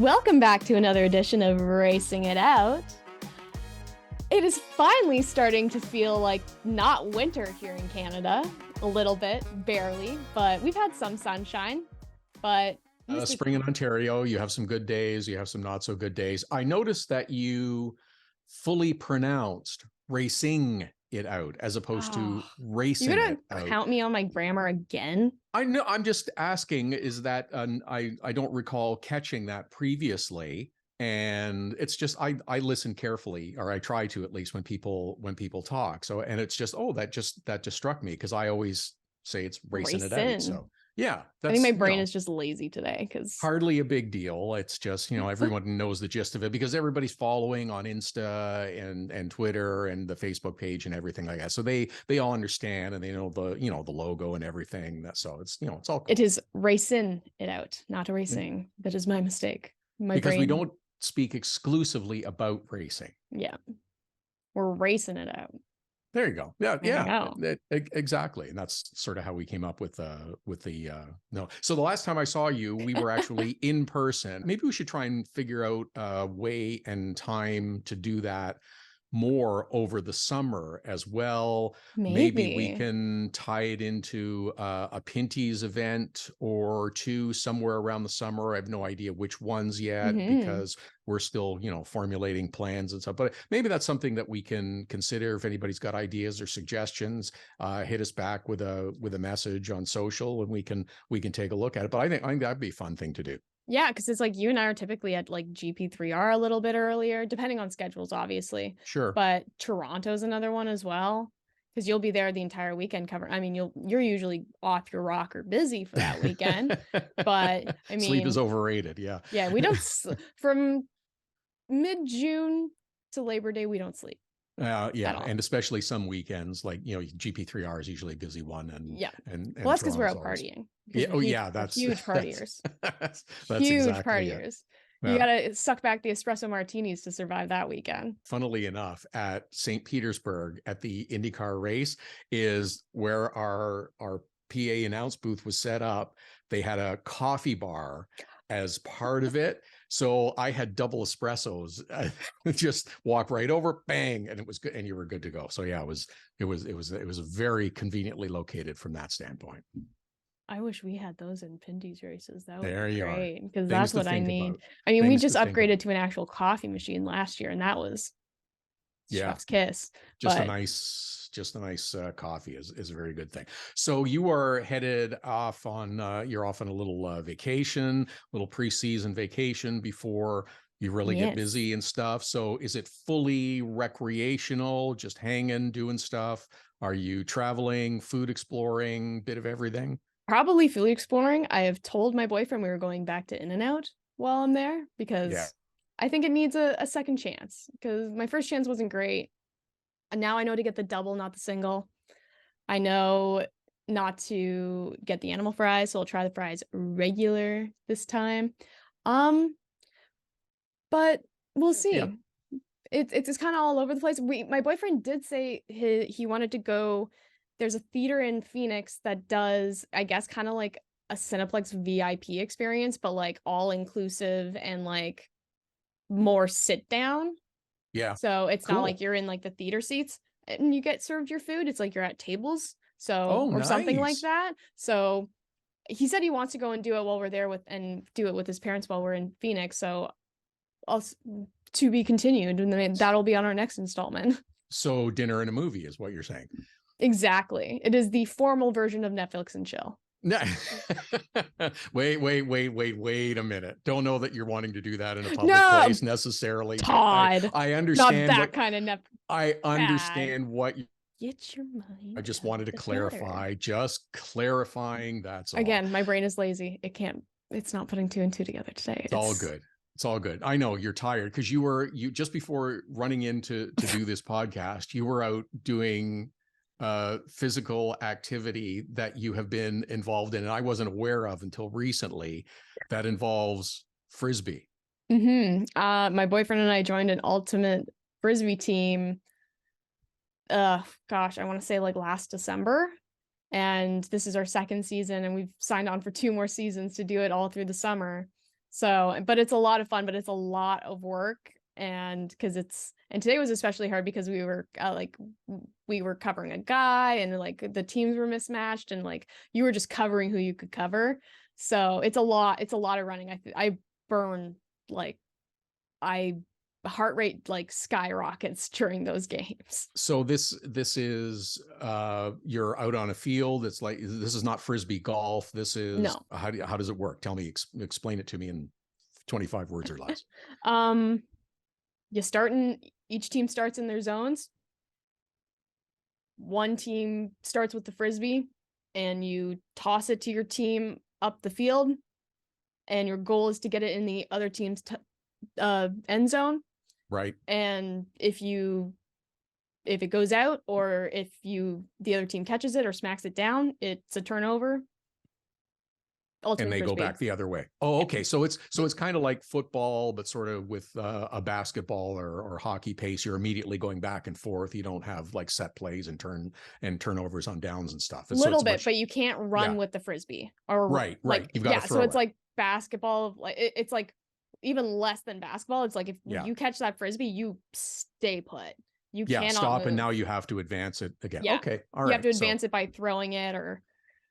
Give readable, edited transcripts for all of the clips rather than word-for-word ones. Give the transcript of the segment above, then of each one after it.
Welcome back to another edition of Racing It Out. It is finally starting to feel like not winter here in Canada. A little bit, barely, but we've had some sunshine. But spring in Ontario, you have some good days, you have some not so good days. I noticed that you fully pronounced racing it out as opposed to racing it out. You gonna count me on my grammar again? I know. I'm just asking. Is that I don't recall catching that previously, and it's just I listen carefully, or I try to at least when people talk. So and it's just that just struck me because I always say it's racing it out. So yeah, I think my brain is just lazy today because hardly a big deal. It's just, everyone knows the gist of it because everybody's following on Insta and Twitter and the Facebook page and everything like that. So they all understand and they know the logo and everything. So it's, it's all cool. It is racing it out, not a racing. That is my mistake. Because we don't speak exclusively about racing. Yeah. We're racing it out. There you go. Yeah. Exactly. And that's sort of how we came up with the no. So the last time I saw you, we were actually in person. Maybe we should try and figure out a way and time to do that more over the summer as well. Maybe we can tie it into a Pinty's event or two somewhere around the summer. I have no idea which ones yet because we're still, formulating plans and stuff. But maybe that's something that we can consider. If anybody's got ideas or suggestions, hit us back with a message on social, and we can take a look at it. But I think that'd be a fun thing to do. Yeah, because it's like you and I are typically at like GP3R a little bit earlier, depending on schedules, obviously. Sure. But Toronto's another one as well, because you'll be there the entire weekend covering. I mean, you're usually off your rocker busy for that weekend. But I mean, sleep is overrated. Yeah. Yeah, we don't from mid-June to Labor Day, we don't sleep. Yeah, and especially some weekends, like GP3R is usually a busy one, and well, that's because we're out partying. Yeah, that's huge partiers. That's huge exactly partiers. It. You gotta suck back the espresso martinis to survive that weekend. Funnily enough, at St. Petersburg at the IndyCar race is where our PA announce booth was set up. They had a coffee bar as part of it. So I had double espressos, just walk right over, bang, and it was good, and you were good to go. So yeah, it was very conveniently located from that standpoint. I wish we had those in Pinty's races. That would be great, because that's what I need. I mean, we just upgraded to an actual coffee machine last year, and that was chef's kiss. Just a nice coffee is a very good thing. So you are headed off on you're off on a little vacation, little preseason vacation before you really get busy and stuff. So is it fully recreational, just hanging, doing stuff? Are you traveling, food exploring, bit of everything? Probably food exploring. I have told my boyfriend we were going back to In-N-Out while I'm there because I think it needs a second chance, because my first chance wasn't great. And now I know to get the double, not the single. I know not to get the animal fries, so I'll try the fries regular this time. But we'll see. Yeah. It's kind of all over the place. My boyfriend did say he wanted to go. There's a theater in Phoenix that does, I guess, kind of like a Cineplex VIP experience, but like all inclusive and like more sit down. Yeah. So it's not like you're in like the theater seats and you get served your food. It's like you're at tables. So or something like that. So he said he wants to go and do it while we're there and do it with his parents while we're in Phoenix. So to be continued, and then that'll be on our next installment. So dinner and a movie is what you're saying. Exactly. It is the formal version of Netflix and chill. Wait a minute. Don't know that you're wanting to do that in a public place necessarily. Todd, I understand. Not that kind of I understand what you get your mind. I just wanted to clarify. Just clarifying. That's all. Again, my brain is lazy. It's not putting two and two together today. It's all good. It's all good. I know you're tired because you just before running in to do this podcast, you were out doing physical activity that you have been involved in, and I wasn't aware of until recently, that involves Frisbee. My boyfriend and I joined an ultimate Frisbee team. I want to say like last December. And this is our second season, and we've signed on for 2 more seasons to do it all through the summer. So, but it's a lot of fun, but it's a lot of work. And today was especially hard because we were we were covering a guy, and like the teams were mismatched, and like you were just covering who you could cover. So it's a lot of running. I burn like heart rate like skyrockets during those games. So this is you're out on a field. It's like, this is not Frisbee golf. This is no. How does it work? Tell me, explain it to me in 25 words or less. Each team starts in their zones. One team starts with the Frisbee, and you toss it to your team up the field, and your goal is to get it in the other team's end zone. Right. And if it goes out, or if the other team catches it or smacks it down, it's a turnover. And they Frisbee. Go back the other way. Oh, okay. So it's kind of like football, but sort of with a basketball or hockey pace. You're immediately going back and forth. You don't have like set plays and turnovers on downs and stuff. A little bit, but you can't run with the Frisbee. Or right. Like, You've got to throw so it's like basketball. Like it's like even less than basketball. It's like if you catch that Frisbee, you stay put. You cannot stop move. And now you have to advance it again. Yeah. Okay. All right. You have to advance it by throwing it or.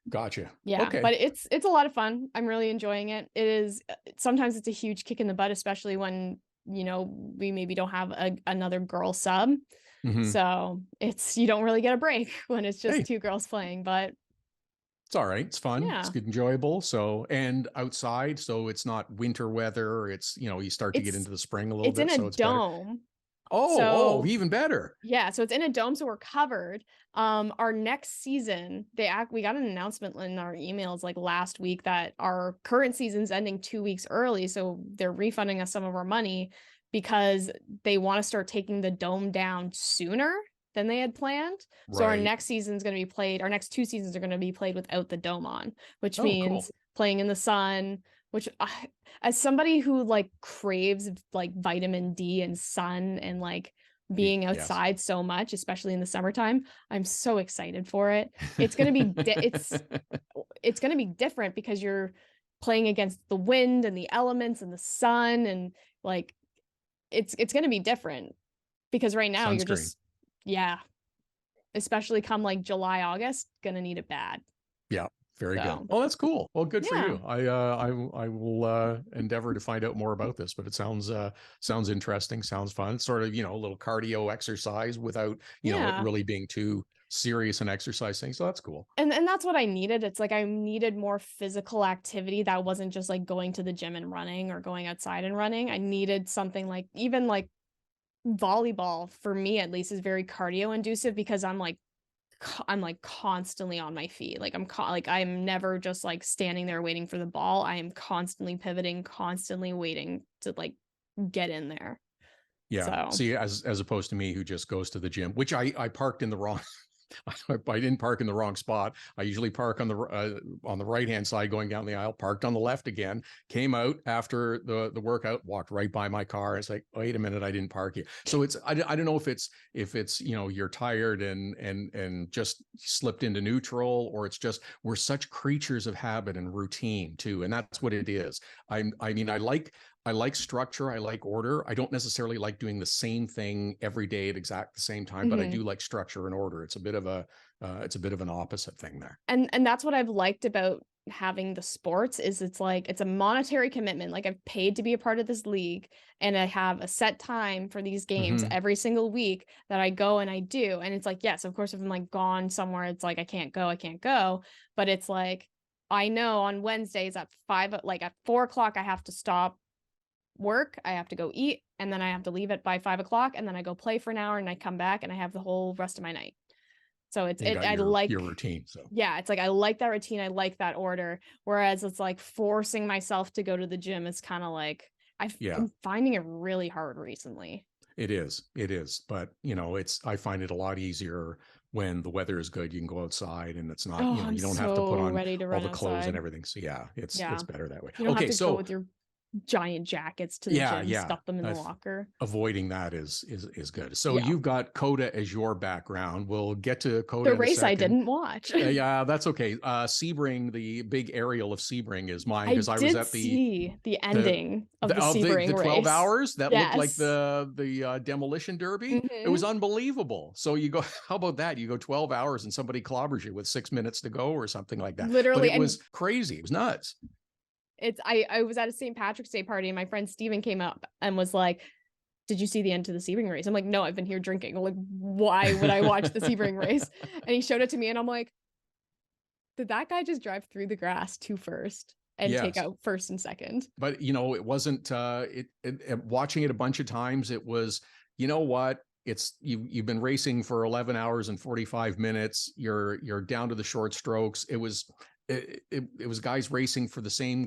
Gotcha. Yeah. Okay. But it's a lot of fun. I'm really enjoying it. It is. Sometimes it's a huge kick in the butt, especially when, we maybe don't have another girl sub. Mm-hmm. So you don't really get a break when it's just two girls playing, but it's all right. It's fun. Yeah. It's good, enjoyable. So, and outside, so it's not winter weather. It's, you start to get into the spring a little bit. It's in a dome. Better. Oh, even better. Yeah. So it's in a dome. So we're covered. Our next season, we got an announcement in our emails like last week that our current season's ending 2 weeks early. So they're refunding us some of our money because they want to start taking the dome down sooner than they had planned. Right. So our next season's going to be played. Our next 2 seasons are going to be played without the dome on, which means playing in the sun, which as somebody who like craves like vitamin D and sun and like being outside so much, especially in the summertime, I'm so excited for it. It's going to be, it's going to be different because you're playing against the wind and the elements and the sun. And like, it's going to be different because right now you're just, especially come like July, August, going to need it bad. Yeah. Very good. Oh, that's cool. Well, good for you. I will endeavor to find out more about this, but it sounds interesting. Sounds fun. It's sort of, a little cardio exercise without, it really being too serious an exercise thing. So that's cool. And that's what I needed. It's like I needed more physical activity that wasn't just like going to the gym and running or going outside and running. I needed something like even like volleyball for me at least is very cardio inducive because I'm like constantly on my feet. Like I'm never just like standing there waiting for the ball. I am constantly pivoting, constantly waiting to like get in there. Yeah. So. See, as opposed to me who just goes to the gym, which I parked in the wrong. I didn't park in the wrong spot. I usually park on the right-hand side going down the aisle, parked on the left again, came out after the workout, walked right by my car. It's like, wait a minute, I didn't park here. So I don't know if it's you're tired and just slipped into neutral, or it's just we're such creatures of habit and routine too. And that's what it is. I like structure. I like order. I don't necessarily like doing the same thing every day at exact the same time, but I do like structure and order. It's a bit of an opposite thing there. And that's what I've liked about having the sports is it's a monetary commitment. Like I've paid to be a part of this league and I have a set time for these games every single week that I go and I do. And it's like, yes, of course, if I'm like gone somewhere, it's like, I can't go. But it's like, I know on Wednesdays at 4 o'clock, I have to stop work, I have to go eat, and then I have to leave it by 5 o'clock, and then I go play for an hour and I come back and I have the whole rest of my night. So I like your routine. So yeah, it's like I like that routine, I like that order. Whereas it's like forcing myself to go to the gym is kind of like I'm finding it really hard recently. It is. But I find it a lot easier when the weather is good. You can go outside and it's not, you don't have to put on all the clothes and everything. So it's better that way. You don't have to go with your giant jackets to the gym, stuff them in the locker. Avoiding that is good. So you've got COTA as your background. We'll get to COTA. The race I didn't watch. Yeah, that's okay. Sebring, the big aerial of Sebring is mine, because I was at the ending of the Sebring the 12 race. hours that looked like the demolition derby. It was unbelievable. So you go, how about that? You go 12 hours and somebody clobbers you with 6 minutes to go or something like that. Literally, but it was crazy. It was nuts. I was at a St. Patrick's Day party and my friend Steven came up and was like, did you see the end to the Sebring race? I'm like, no, I've been here drinking. I'm like, why would I watch the Sebring race? And he showed it to me and I'm like, did that guy just drive through the grass to first and take out first and second? But it wasn't watching it a bunch of times. It was, you know what? It's you've been racing for 11 hours and 45 minutes. You're down to the short strokes. It was guys racing for the same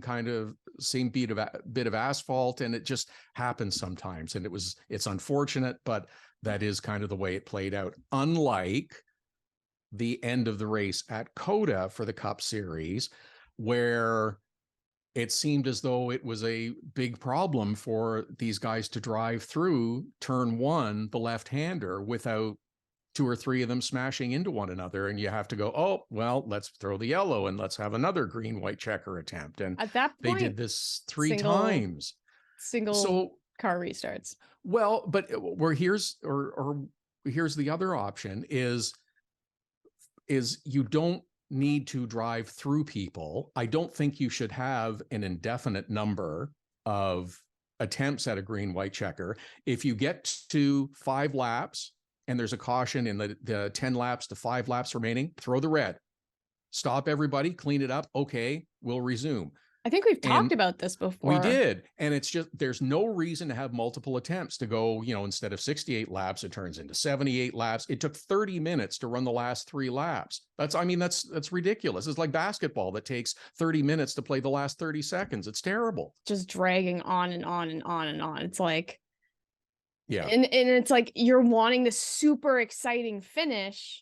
bit of asphalt, and it just happens sometimes. And it's unfortunate, but that is kind of the way it played out. Unlike the end of the race at COTA for the Cup Series, where it seemed as though it was a big problem for these guys to drive through turn one, the left-hander, without two or three of them smashing into one another. And you have to go, oh, well, let's throw the yellow and let's have another green, white checker attempt. And at that point, they did this three times. Single car restarts. Well, but here's the other option is you don't need to drive through people. I don't think you should have an indefinite number of attempts at a green, white checker. If you get to 5 laps, and there's a caution in the 10 laps to 5 laps remaining, throw the red. Stop everybody, clean it up. Okay, we'll resume. I think we've talked about this before. We did. And it's just, there's no reason to have multiple attempts to go, instead of 68 laps, it turns into 78 laps. It took 30 minutes to run the last 3 laps. That's ridiculous. It's like basketball that takes 30 minutes to play the last 30 seconds. It's terrible. Just dragging on and on and on and on. It's like, yeah. And it's like you're wanting this super exciting finish,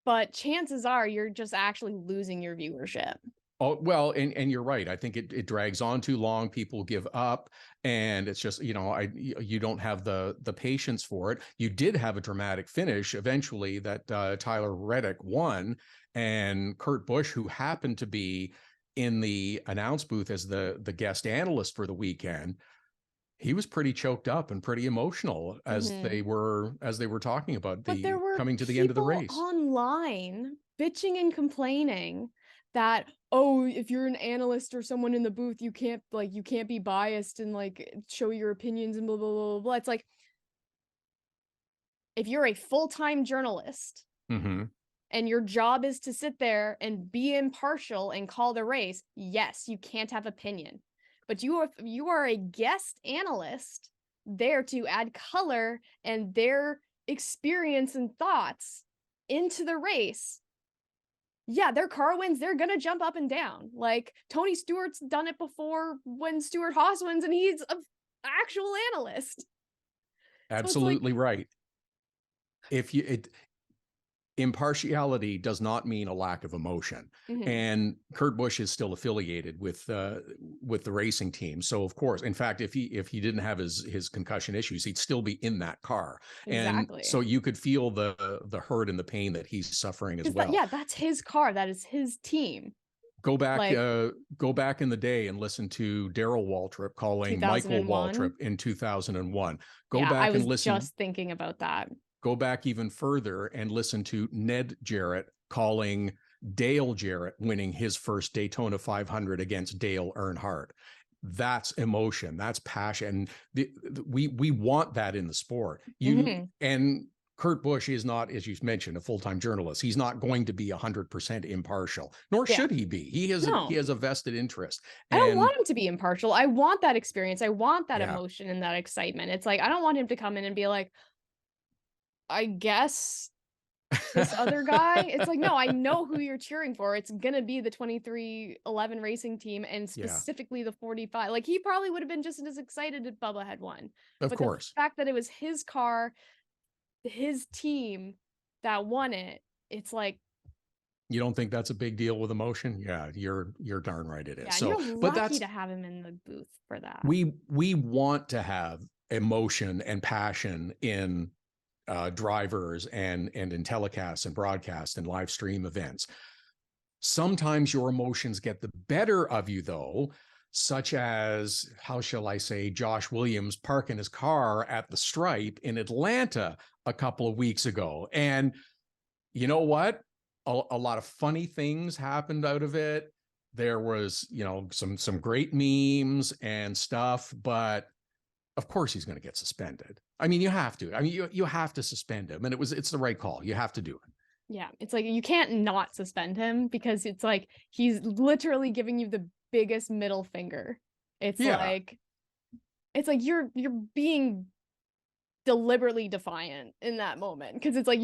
but chances are you're just actually losing your viewership. Oh, well, and you're right. I think it drags on too long. People give up, and it's just, you don't have the patience for it. You did have a dramatic finish eventually that Tyler Reddick won, and Kurt Busch, who happened to be in the announce booth as the guest analyst for the weekend, he was pretty choked up and pretty emotional as they were talking about coming to the end of the race. Online bitching and complaining that, oh, if you're an analyst or someone in the booth, you can't be biased and show your opinions and blah blah blah blah. It's like, if you're a full-time journalist and your job is to sit there and be impartial and call the race, yes, you can't have opinion. But you are a guest analyst there to add color and their experience and thoughts into the race. Yeah, their car wins, they're going to jump up and down. Like Tony Stewart's done it before when Stewart Haas wins, and he's an actual analyst. Absolutely right. Impartiality does not mean a lack of emotion. And Kurt Busch is still affiliated with the racing team. So of course, in fact, if he didn't have his concussion issues, he'd still be in that car. Exactly. And so you could feel the hurt and the pain that he's suffering as well. That's his car. That is his team. Go back in the day and listen to Darrell Waltrip calling Michael Waltrip in 2001. I was just thinking about that. Go back even further and listen to Ned Jarrett calling Dale Jarrett winning his first Daytona 500 against Dale Earnhardt. That's emotion. That's passion. We want that in the sport. And Kurt Busch is not, as you mentioned, a full-time journalist. He's not going to be 100% impartial, nor should he be. He has a vested interest. I don't want him to be impartial. I want that experience. I want that emotion and that excitement. It's like, I don't want him to come in and be like, I guess this other guy. It's like, no, I know who you're cheering for. It's gonna be the 2311 racing team, and specifically the 45. Like, he probably would have been just as excited if Bubba had won. Of course. The fact that it was his car, his team that won it, it's like, You don't think that's a big deal with emotion? Yeah, you're darn right it is. Yeah, so, you're but lucky to have him in the booth for that. We want to have emotion and passion in drivers and in telecasts and broadcasts and live stream events. Sometimes your emotions get the better of you, though, such as, how shall I say, Josh Williams parking his car at the stripe in Atlanta a couple of weeks ago. And you know what? A lot of funny things happened out of it. There was, some great memes and stuff, but of course he's going to get suspended. I mean, you have to. I mean, you have to suspend him, and it's the right call. You have to do it. Yeah, it's like you can't not suspend him because it's like he's literally giving you the biggest middle finger. It's like you're being deliberately defiant in that moment because it's like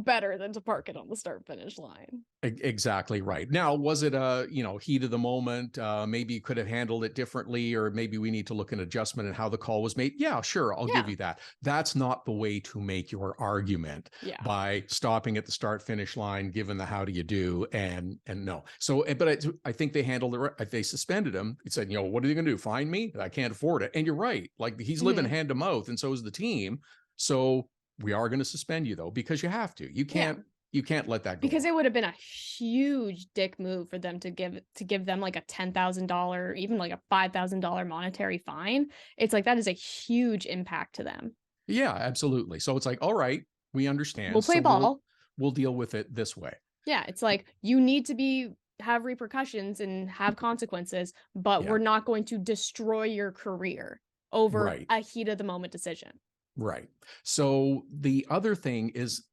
better than to park it on the start finish line. Exactly right. Now, was it a heat of the moment? Maybe you could have handled it differently, or maybe we need to look at adjustment and how the call was made. Yeah, sure, I'll give you that. That's not the way to make your argument by stopping at the start finish line, given the how do you do and no. So, but I think they handled it. They suspended him. It said, what are they going to do? Fine me? I can't afford it. And you're right. Like he's living hand to mouth, and so is the team. So we are going to suspend you though, because you have to. You can't let that go. Because it would have been a huge dick move for them to give them like a $10,000, even like a $5,000 monetary fine. It's like that is a huge impact to them. Yeah, absolutely. So it's like, all right, we understand. We'll play ball. We'll deal with it this way. Yeah, it's like you need to have repercussions and have consequences, but we're not going to destroy your career over a heat of the moment decision. Right. So the other thing is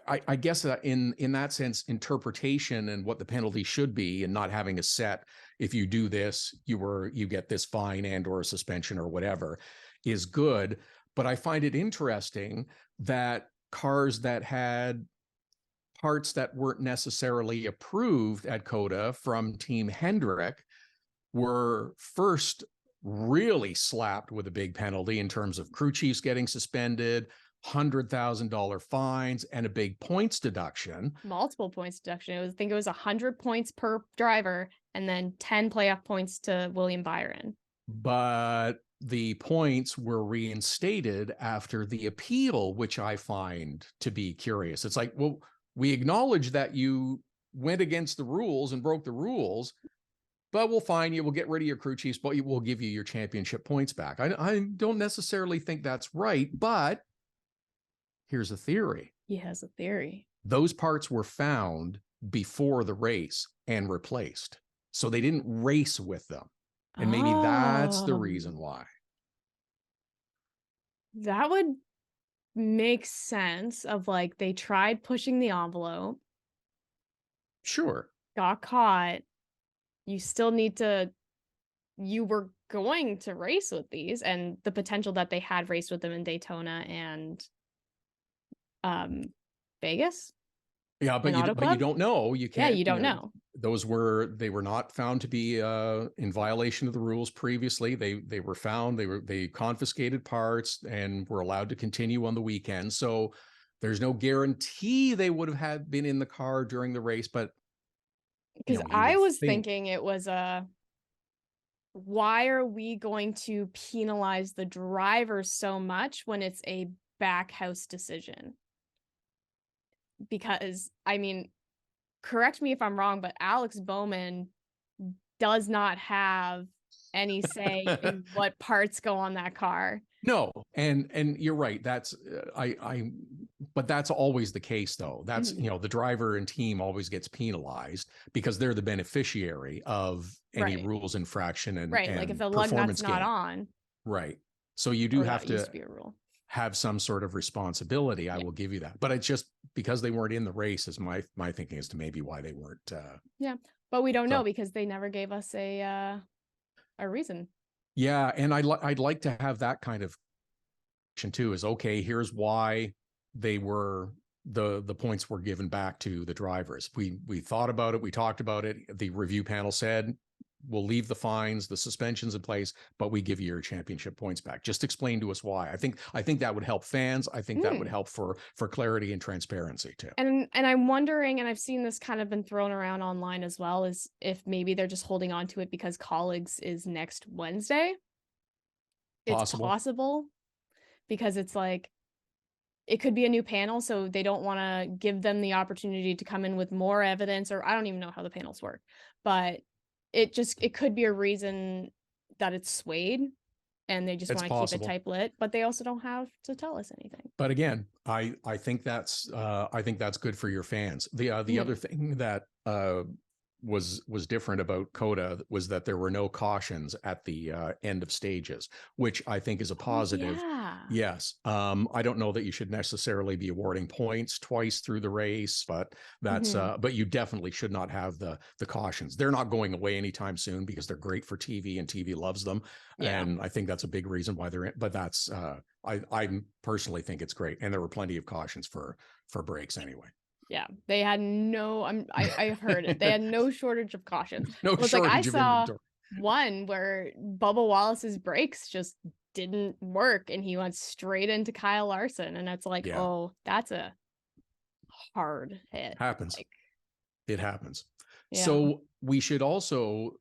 I guess that in that sense, interpretation and what the penalty should be, and not having a set, if you do this, you get this fine and or a suspension or whatever, is good. But I find it interesting that cars that had parts that weren't necessarily approved at COTA from Team Hendrick were first really slapped with a big penalty in terms of crew chiefs getting suspended, $100,000 fines, and a big points deduction. Multiple points deduction. I think it was 100 points per driver, and then 10 playoff points to William Byron. But the points were reinstated after the appeal, which I find to be curious. It's like, well, we acknowledge that you went against the rules and broke the rules, but we'll fine you, we'll get rid of your crew chiefs, but we'll give you your championship points back. I don't necessarily think that's right, but here's a theory. He has a theory. Those parts were found before the race and replaced. So they didn't race with them. And maybe that's the reason why. That would make sense of like they tried pushing the envelope. Sure. Got caught. You were going to race with these, and the potential that they had raced with them in Daytona and Vegas. Yeah, but you don't know. You can't. Yeah, you don't know. They were not found to be in violation of the rules previously. They were found. They confiscated parts and were allowed to continue on the weekend. So there's no guarantee they would have been in the car during the race. But because I was thinking it was why are we going to penalize the driver so much when it's a backhouse decision? Because, I mean, correct me if I'm wrong, but Alex Bowman does not have any say in what parts go on that car. No, and you're right. That's but that's always the case, though. That's the driver and team always gets penalized because they're the beneficiary of any rules infraction and like if the lug nut's not on. Right. So you do have to be a rule. Have some sort of responsibility. I will give you that, but it's just because they weren't in the race is my thinking as to maybe why they weren't. But we don't know because they never gave us a reason. Yeah, and I'd like to have that kind of too. Is okay. Here's why they were the points were given back to the drivers. We thought about it. We talked about it. The review panel said we'll leave the fines, the suspensions in place, but we give you your championship points back. Just explain to us why. I think that would help fans. I think that would help for clarity and transparency too. And I'm wondering, and I've seen this kind of been thrown around online as well, is if maybe they're just holding on to it because colleagues is next Wednesday. It's possible because it's like, it could be a new panel, so they don't want to give them the opportunity to come in with more evidence, or I don't even know how the panels work, but it could be a reason that it's swayed and they just want to keep it tight-lipped, but they also don't have to tell us anything. But again, I think that's good for your fans. The other thing that was different about COTA was that there were no cautions at the end of stages, which I think is a positive. Yes. I don't know that you should necessarily be awarding points twice through the race, but that's but you definitely should not have the cautions. They're not going away anytime soon because they're great for TV and TV loves them. And I think that's a big reason why they're in, but that's I personally think it's great. And there were plenty of cautions for breaks anyway. Yeah, they had no. I've heard it. They had no shortage of cautions. No shortage of inventory. I saw one where Bubba Wallace's brakes just didn't work, and he went straight into Kyle Larson, and it's like, oh, that's a hard hit. Happens. It happens. Yeah. So we should also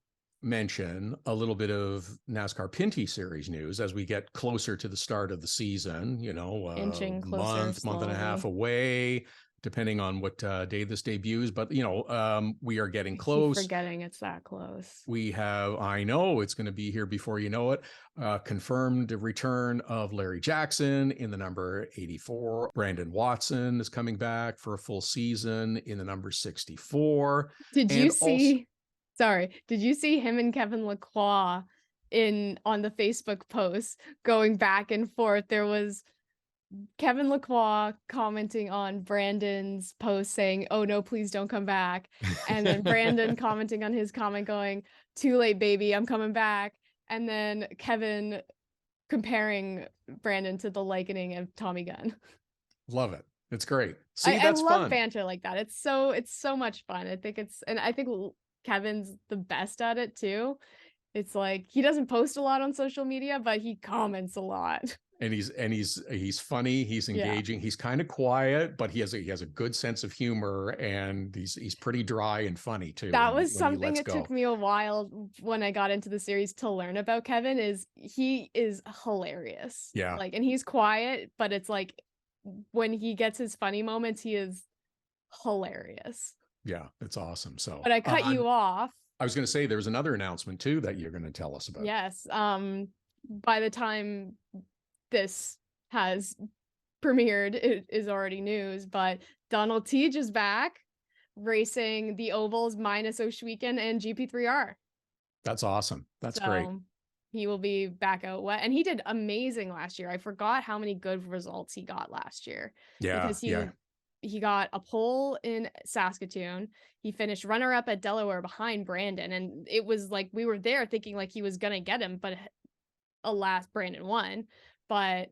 mention a little bit of NASCAR Pinty Series news as we get closer to the start of the season. You know, inching closer, month and a half away, depending on what day this debuts. But, you know, we are getting close. I keep forgetting it's that close. We have, I know it's going to be here before you know it, confirmed return of Larry Jackson in the number 84. Brandon Watson is coming back for a full season in the number 64. Did you see him and Kevin Lacroix on the Facebook post going back and forth? There was Kevin Lacroix commenting on Brandon's post saying, "Oh no, please don't come back." And then Brandon commenting on his comment going, "Too late, baby, I'm coming back." And then Kevin comparing Brandon to the likening of Tommy Gunn. Love it. It's great. See, that's I love fun. banter like that. It's so much fun. I think Kevin's the best at it too. It's like he doesn't post a lot on social media, but he comments a lot. And he's funny, he's engaging, he's kind of quiet, but he has a good sense of humor, and he's pretty dry and funny too. That was something that took me a while when I got into the series to learn about Kevin. Is he is hilarious. Yeah. Like, and he's quiet, but it's like when he gets his funny moments, he is hilarious. Yeah, it's awesome. So, but I cut you off. I was going to say there's another announcement too that you're going to tell us about. Yes. By the time this has premiered, it is already news, but Donald Teej is back racing the ovals minus Oshweekend and GP3R. That's awesome. That's great. He will be back out wet, and he did amazing last year. I forgot how many good results he got last year. Yeah, because he got a pole in Saskatoon. He finished runner-up at Delaware behind Brandon, and it was like we were there thinking like he was gonna get him, but alas, Brandon won. But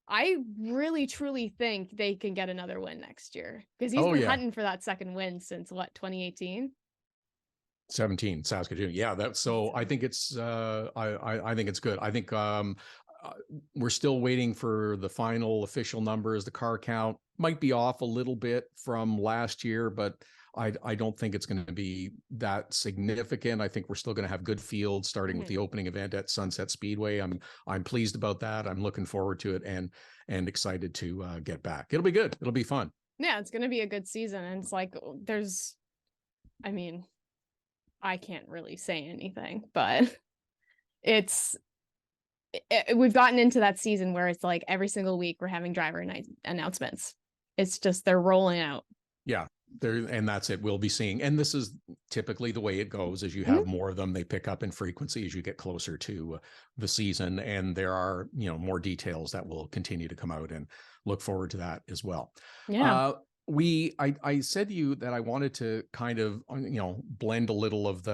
I really truly think they can get another win next year, because he's been hunting for that second win since 2018? 17, Saskatoon. Yeah, that's so I think it's I think it's good. I think we're still waiting for the final official numbers. The car count might be off a little bit from last year, but I don't think it's going to be that significant. I think we're still going to have good fields starting with the opening event at Sunset Speedway. I'm pleased about that. I'm looking forward to it and excited to get back. It'll be good. It'll be fun. Yeah, it's going to be a good season. And it's like I can't really say anything, but we've gotten into that season where it's like every single week we're having driver announcements. It's just they're rolling out. Yeah. And that's it. We'll be seeing, and this is typically the way it goes. As you have more of them, they pick up in frequency as you get closer to the season, and there are more details that will continue to come out, and look forward to that as well. Yeah. I said to you that I wanted to kind of blend a little of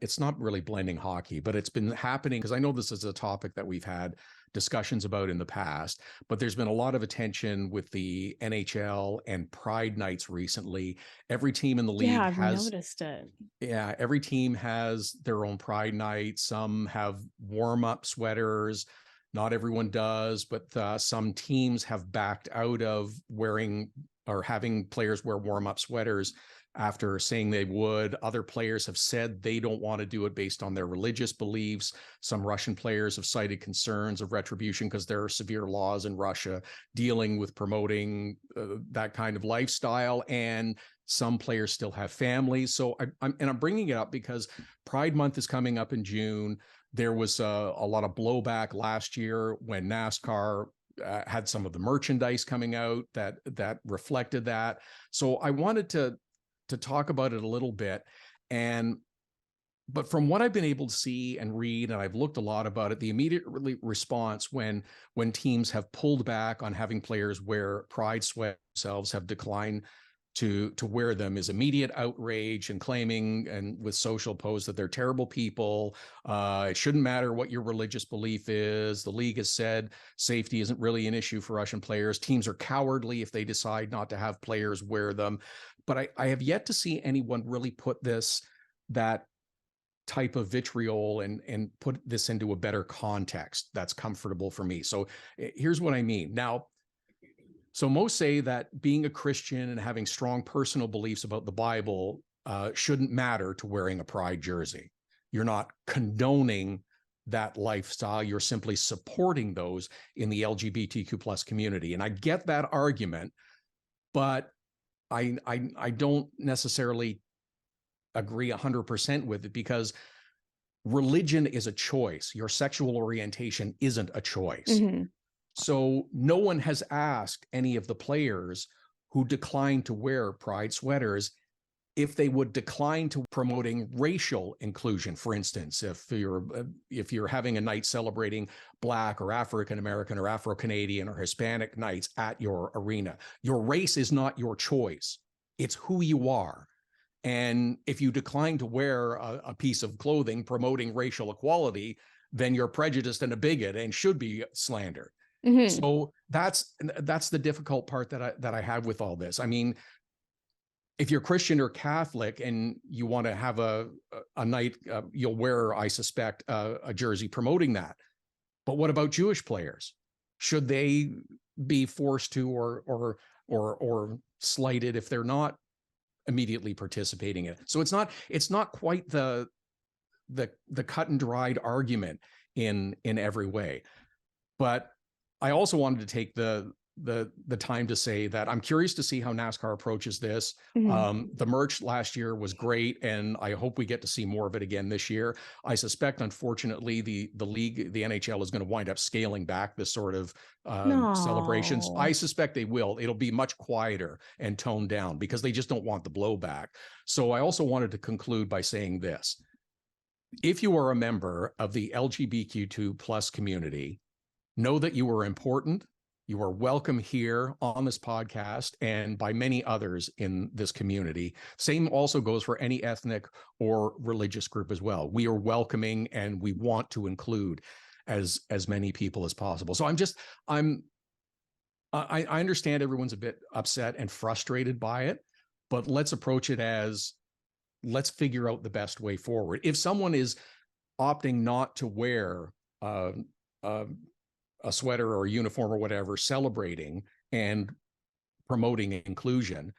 it's not really blending hockey, but it's been happening because I know this is a topic that we've had discussions about in the past, but there's been a lot of attention with the NHL and Pride nights recently. Every team in the league I've noticed it. Yeah, every team has their own Pride night. Some have warm-up sweaters. Not everyone does, but some teams have backed out of wearing or having players wear warm-up sweaters after saying they would. Other players have said they don't want to do it based on their religious beliefs. Some Russian players have cited concerns of retribution because there are severe laws in Russia dealing with promoting that kind of lifestyle. And some players still have families. So I'm bringing it up because Pride Month is coming up in June. There was a lot of blowback last year when NASCAR had some of the merchandise coming out that reflected that. So I wanted to talk about it a little bit. But from what I've been able to see and read, and I've looked a lot about it, the immediate response when teams have pulled back on having players wear pride sweat themselves have declined to wear them is immediate outrage and claiming, and with social posts, that they're terrible people. It shouldn't matter what your religious belief is. The league has said safety isn't really an issue for Russian players. Teams are cowardly if they decide not to have players wear them. But I have yet to see anyone really put that type of vitriol and put this into a better context that's comfortable for me. So here's what I mean. Now, so most say that being a Christian and having strong personal beliefs about the Bible shouldn't matter to wearing a pride jersey. You're not condoning that lifestyle. You're simply supporting those in the LGBTQ plus community. And I get that argument, but I don't necessarily agree 100% with it, because religion is a choice. Your sexual orientation isn't a choice. Mm-hmm. So no one has asked any of the players who declined to wear pride sweaters if they would decline to promoting racial inclusion. For instance, if you're having a night celebrating Black or African American or Afro-Canadian or Hispanic nights at your arena, your race is not your choice. It's who you are. And if you decline to wear a piece of clothing promoting racial equality, then you're prejudiced and a bigot and should be slandered. Mm-hmm. So that's the difficult part that I have with all this. I mean, if you're Christian or Catholic and you want to have a night, you'll wear, I suspect, a jersey promoting that. But what about Jewish players? Should they be forced to or slighted if they're not immediately participating in it? So it's not quite the cut and dried argument in every way. But I also wanted to take the time to say that I'm curious to see how NASCAR approaches this. Mm-hmm. The merch last year was great, and I hope we get to see more of it again this year. I suspect, unfortunately, the league, the NHL, is going to wind up scaling back this sort of celebrations. I suspect they will. It'll be much quieter and toned down because they just don't want the blowback. So I also wanted to conclude by saying this. If you are a member of the LGBTQ plus community, know that you are important. You are welcome here on this podcast and by many others in this community. Same also goes for any ethnic or religious group as well. We are welcoming and we want to include as many people as possible. So I understand everyone's a bit upset and frustrated by it, but let's approach it as, let's figure out the best way forward. If someone is opting not to wear a sweater or a uniform or whatever, celebrating and promoting inclusion,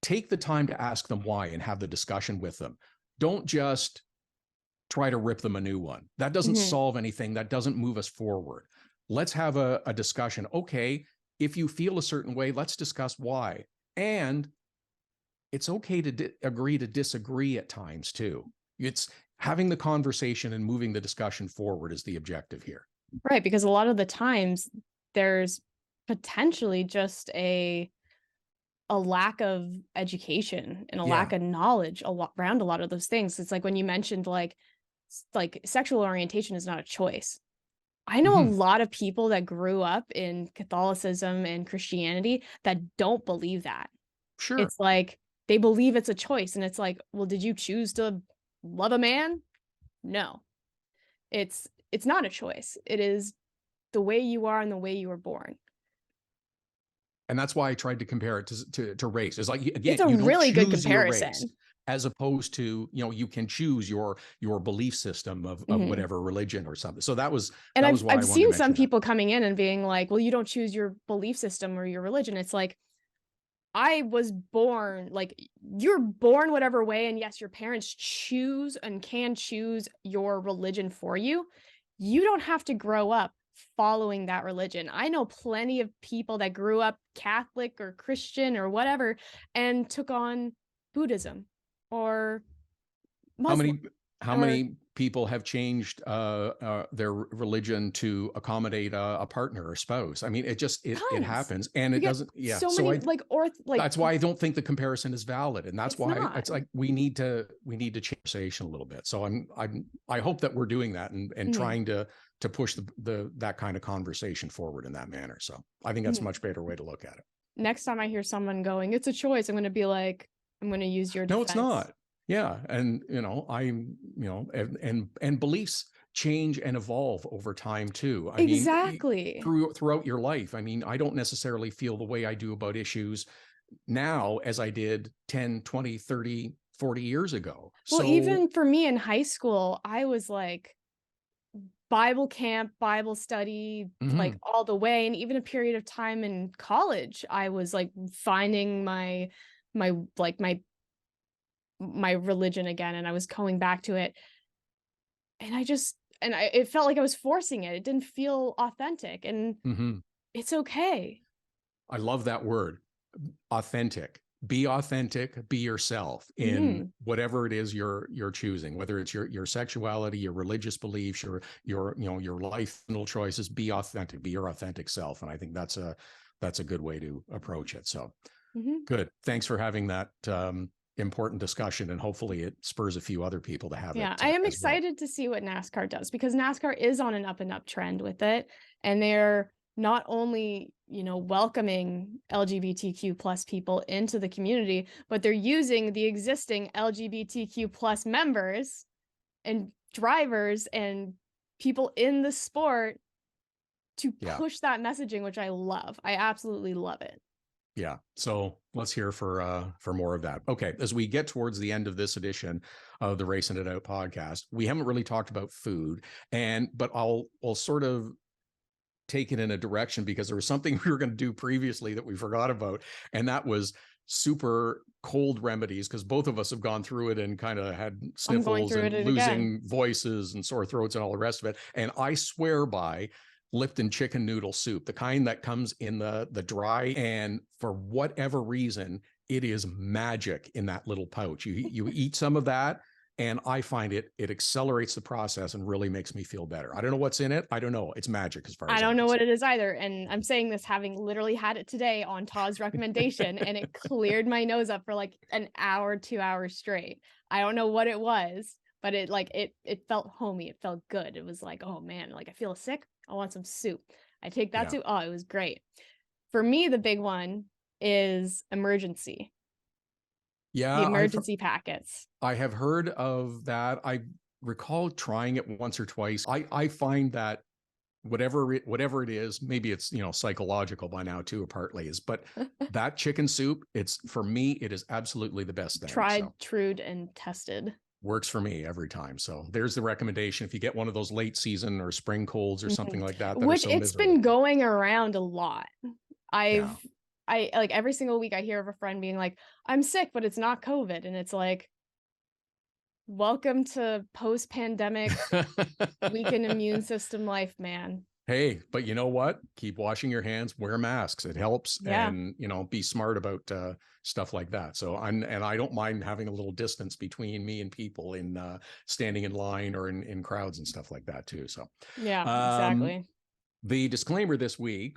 take the time to ask them why and have the discussion with them. Don't just try to rip them a new one. That doesn't mm-hmm. solve anything. That doesn't move us forward. Let's have a discussion. Okay, if you feel a certain way, let's discuss why. And it's okay to agree to disagree at times too. It's having the conversation and moving the discussion forward is the objective here. Right, because a lot of the times there's potentially just a lack of education and a lack of knowledge around a lot of those things. It's like when you mentioned like sexual orientation is not a choice. I know mm-hmm. a lot of people that grew up in Catholicism and Christianity that don't believe that. Sure. It's like they believe it's a choice, and it's like, well, did you choose to love a man? No. It's not a choice. It is the way you are and the way you were born. And that's why I tried to compare it to race. It's like, again, it's a you don't really good choose your comparison. race, as opposed to, you can choose your belief system of whatever religion or something. So that was, and that was why I've seen some people coming in and being like, well, you don't choose your belief system or your religion. It's like, I was born, like, you're born whatever way, and yes, your parents choose and can choose your religion for you. You don't have to grow up following that religion. I know plenty of people that grew up Catholic or Christian or whatever and took on Buddhism or Muslim. How many people have changed their religion to accommodate a partner or spouse? I mean, it happens, and it doesn't. Yeah, so many that's why I don't think the comparison is valid, and that's why it's like we need to change conversation a little bit. So I hope that we're doing that and trying to push that kind of conversation forward in that manner. So I think that's a much better way to look at it. Next time I hear someone going, "It's a choice," I'm going to be like, I'm going to use your defense. No, it's not. Yeah. And, and beliefs change and evolve over time too. I mean, throughout your life. I mean, I don't necessarily feel the way I do about issues now as I did 10, 20, 30, 40 years ago. Well, even for me in high school, I was like Bible camp, Bible study, like all the way. And even a period of time in college, I was like finding my religion again, and I was going back to it, and it felt like I was forcing it. It didn't feel authentic, and it's okay. I love that word, authentic. Be authentic, be yourself in whatever it is you're choosing, whether it's your sexuality, your religious beliefs, your life choices. Be authentic, be your authentic self. And I think that's a good way to approach it. So good. Thanks for having that important discussion, and hopefully it spurs a few other people to have it. I am excited to see what NASCAR does, because NASCAR is on an up and up trend with it, and they're not only welcoming LGBTQ plus people into the community, but they're using the existing LGBTQ plus members and drivers and people in the sport to push that messaging, which I love. I absolutely love it. Yeah. So let's hear for more of that. Okay. As we get towards the end of this edition of the Racin It Out podcast, we haven't really talked about food, but I'll sort of take it in a direction, because there was something we were going to do previously that we forgot about. And that was super cold remedies, because both of us have gone through it and kind of had sniffles and losing voices and sore throats and all the rest of it. And I swear by Lipton chicken noodle soup, the kind that comes in the dry, and for whatever reason, it is magic in that little pouch. You eat some of that, and I find it accelerates the process and really makes me feel better. I don't know what's in it. I don't know. It's magic as far as I don't know what it is either. And I'm saying this having literally had it today on Todd's recommendation, and it cleared my nose up for like an hour, 2 hours straight. I don't know what it was, but it felt homey. It felt good. It was like, oh man, like I feel sick. I want some soup. I take that soup. Oh, it was great. For me, the big one is emergency. Yeah. The emergency packets. I have heard of that. I recall trying it once or twice. I find that whatever it is, maybe it's, psychological by now too, partly is, but that chicken soup, for me, it is absolutely the best thing. Tried, trued, and tested. Works for me every time. So there's the recommendation. If you get one of those late season or spring colds or something like that, which it's been going around a lot. I like every single week I hear of a friend being like, I'm sick, but it's not COVID. And it's like, welcome to post-pandemic weakened immune system life, man. Hey, but you know what? Keep washing your hands, wear masks. It helps. And, be smart about stuff like that. So I don't mind having a little distance between me and people in standing in line or in crowds and stuff like that too. So exactly. The disclaimer this week: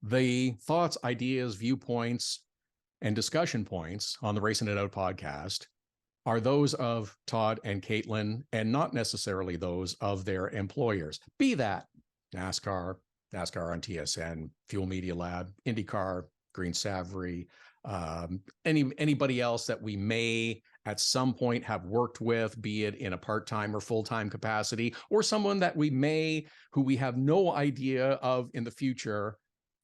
the thoughts, ideas, viewpoints, and discussion points on the Racin It Out podcast are those of Todd and Caitlin, and not necessarily those of their employers. Be that NASCAR on TSN, Fuel Media Lab, IndyCar, Green Savory, anybody else that we may at some point have worked with, be it in a part-time or full-time capacity, or someone that who we have no idea of in the future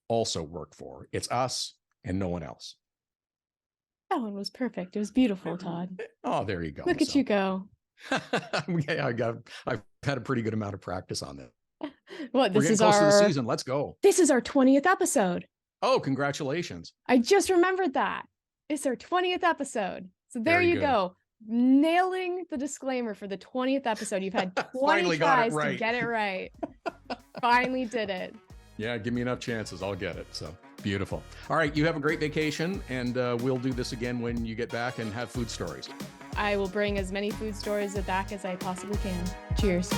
also work for. It's us and no one else. That one was perfect. It was beautiful, Todd. Oh, there you go. Look at you go. Yeah, I've had a pretty good amount of practice on this. What, We're getting close to the season. Let's go. This is our 20th episode. Oh, congratulations. I just remembered that. It's our 20th episode. So there you go. Nailing the disclaimer for the 20th episode. You've had 20 tries to get it right. Finally did it. Yeah, give me enough chances. I'll get it. So beautiful. All right. You have a great vacation, and we'll do this again when you get back and have food stories. I will bring as many food stories back as I possibly can. Cheers.